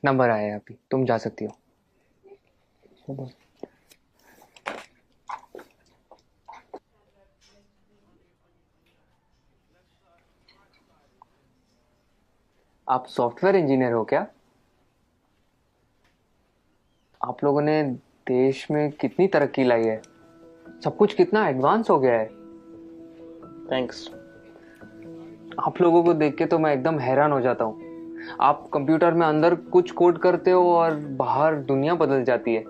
Number आया है अभी, तुम जा सकती हो। आप सॉफ्टवेयर इंजीनियर हो क्या? आप लोगों ने देश में कितनी तरक्की लाई है, सब कुछ कितना एडवांस हो गया है। थैंक्स। आप लोगों को देख के तो मैं एकदम हैरान हो जाता हूँ। आप कंप्यूटर में अंदर कुछ कोड करते हो और बाहर दुनिया बदल जाती है।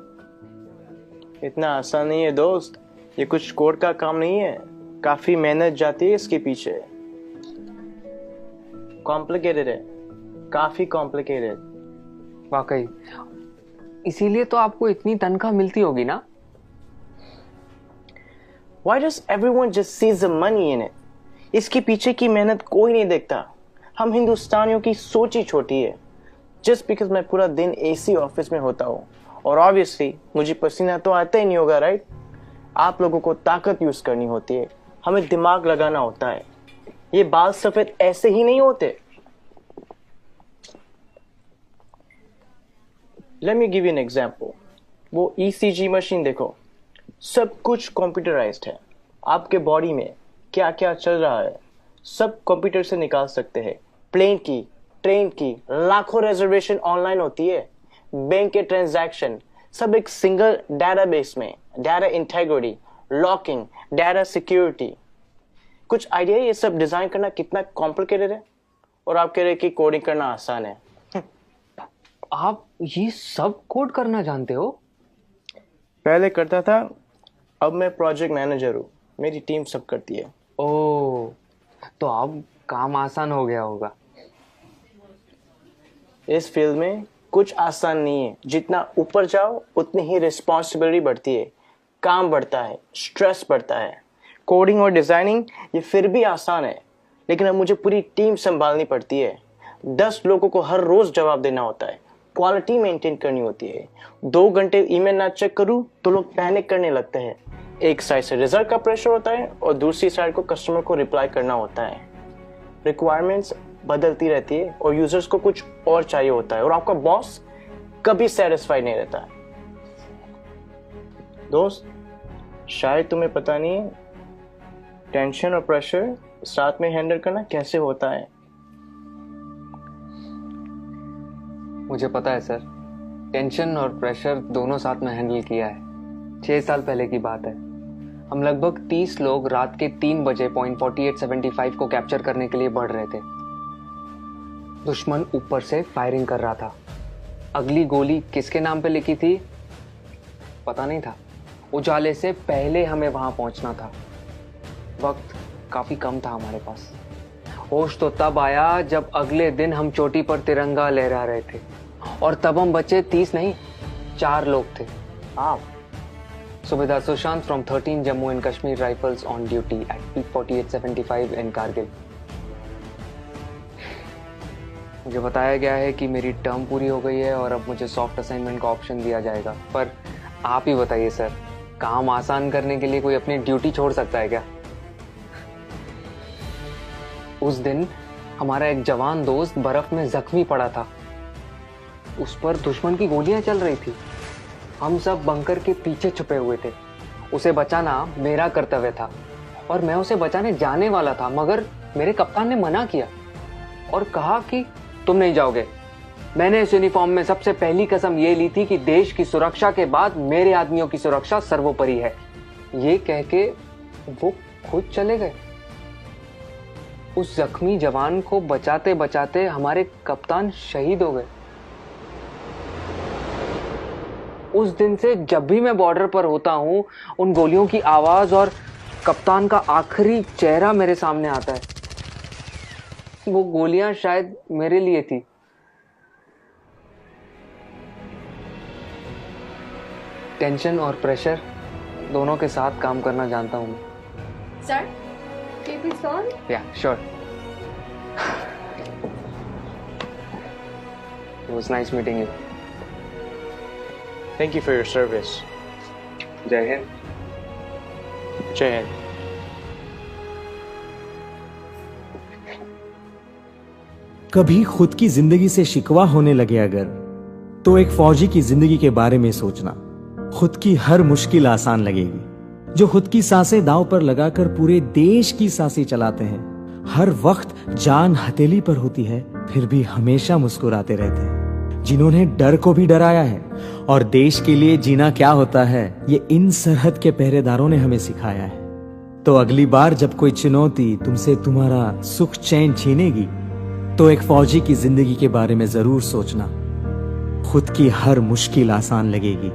इतना आसान नहीं है दोस्त, ये कुछ कोड का काम नहीं है, काफी मेहनत जाती है इसके पीछे। कॉम्प्लिकेटेड है, काफी कॉम्प्लिकेटेड। वाकई, इसीलिए तो आपको इतनी तनख्वाह मिलती होगी ना। Why does everyone just sees the money in it? इसके पीछे की मेहनत कोई नहीं देखता। हम हिंदुस्तानियों की सोच ही छोटी है। Just because मैं पूरा दिन एसी ऑफिस में होता हूँ और ऑब्वियसली मुझे पसीना तो आता ही नहीं होगा, राइट? आप लोगों को ताकत यूज करनी होती है, हमें दिमाग लगाना होता है। ये बाल सफेद ऐसे ही नहीं होते। Let me give you an example. वो ECG मशीन देखो, सब कुछ कंप्यूटराइज्ड है। आपके बॉडी में क्या क्या चल रहा है सब कंप्यूटर से निकाल सकते हैं। प्लेन की, ट्रेन की, लाखों रिजर्वेशन ऑनलाइन होती है। बैंक के ट्रांजैक्शन सब एक सिंगल डेटाबेस में। Data integrity, locking, data security. कुछ आइडिया ये सब डिजाइन करना कितना कॉम्प्लिकेटेड है? और आप कह रहे कि कोडिंग करना आसान है। आप ये सब कोड करना जानते हो? पहले करता था, अब मैं प्रोजेक्ट मैनेजर हूँ, मेरी टीम सब करती है। ओह, तो अब काम आसान हो गया होगा। इस फील्ड में कुछ आसान नहीं है, जितना ऊपर जाओ उतनी ही रिस्पॉन्सिबिलिटी बढ़ती है, काम बढ़ता है, स्ट्रेस बढ़ता है। कोडिंग और डिजाइनिंग ये फिर भी आसान है, लेकिन अब मुझे पूरी टीम संभालनी पड़ती है। 10 लोगों को हर रोज जवाब देना होता है, क्वालिटी मेंटेन करनी होती है। 2 घंटे ईमेल ना चेक करूं तो लोग पैनिक करने लगते हैं। एक साइड से रिजल्ट का प्रेशर होता है और दूसरी साइड को कस्टमर को रिप्लाई करना होता है। रिक्वायरमेंट्स बदलती रहती है और यूजर्स को कुछ और चाहिए होता है, और आपका बॉस कभी सेटिस्फाइड नहीं रहता है। दोस्त, शायद तुम्हें पता नहीं है टेंशन और प्रेशर साथ में हैंडल करना कैसे होता है। मुझे पता है सर, टेंशन और प्रेशर दोनों साथ में हैंडल किया है। 6 साल पहले की बात है। हम लगभग 30 लोग रात के 3 बजे पॉइंट 4875 को कैप्चर करने के लिए बढ़ रहे थे। दुश्मन ऊपर से फायरिंग कर रहा था। अगली गोली किसके नाम पे लिखी थी पता नहीं था। उजाले से पहले हमें वहां पहुंचना था। वक्त काफी कम था हमारे पास। होश तो तब आया जब अगले दिन हम चोटी पर तिरंगा लहरा रहे थे, और तब हम बचे 30 नहीं, 4 लोग थे। आप Subedar Sushant from 13 Jammu and Kashmir rifles on duty at P4875 in Kargil. मुझे बताया गया है कि मेरी टर्म पूरी हो गई है और अब मुझे सॉफ्ट असाइनमेंट का ऑप्शन दिया जाएगा। पर आप ही बताइए सर, काम आसान करने के लिए कोई अपनी ड्यूटी छोड़ सकता है क्या? उस दिन हमारा एक जवान दोस्त बर्फ में जख्मी पड़ा था। उस पर दुश्मन की गोलियां चल रही थी। हम सब बंकर के पीछे छुपे हुए थे। उसे बचाना मेरा कर्तव्य था और मैं उसे बचाने जाने वाला था, मगर मेरे कप्तान ने मना किया और कहा कि तुम नहीं जाओगे। मैंने इस यूनिफॉर्म में सबसे पहली कसम ये ली थी कि देश की सुरक्षा के बाद मेरे आदमियों की सुरक्षा सर्वोपरि है। ये कह के वो खुद चले गए। उस जख्मी जवान को बचाते बचाते हमारे कप्तान शहीद हो गए। उस दिन से जब भी मैं बॉर्डर पर होता हूं, उन गोलियों की आवाज और कप्तान का आखिरी चेहरा मेरे सामने आता है। वो गोलियां शायद मेरे लिए थी। टेंशन और प्रेशर दोनों के साथ काम करना जानता हूं मैं। Sir, can you please go on? Yeah, sure. It was nice meeting you. Thank you for your service. जय हिंद। जय हिंद। कभी खुद की जिंदगी से शिकवा होने लगे अगर, तो एक फौजी की जिंदगी के बारे में सोचना। खुद की हर मुश्किल आसान लगेगी। जो खुद की सांसें दांव पर लगाकर पूरे देश की सांसें चलाते हैं, हर वक्त जान हथेली पर होती है, फिर भी हमेशा मुस्कुराते रहते हैं। जिन्होंने डर को भी डराया है और देश के लिए जीना क्या होता है, ये इन सरहद के पहरेदारों ने हमें सिखाया है। तो अगली बार जब कोई चुनौती तुमसे तुम्हारा सुख चैन छीनेगी, तो एक फौजी की जिंदगी के बारे में जरूर सोचना। खुद की हर मुश्किल आसान लगेगी।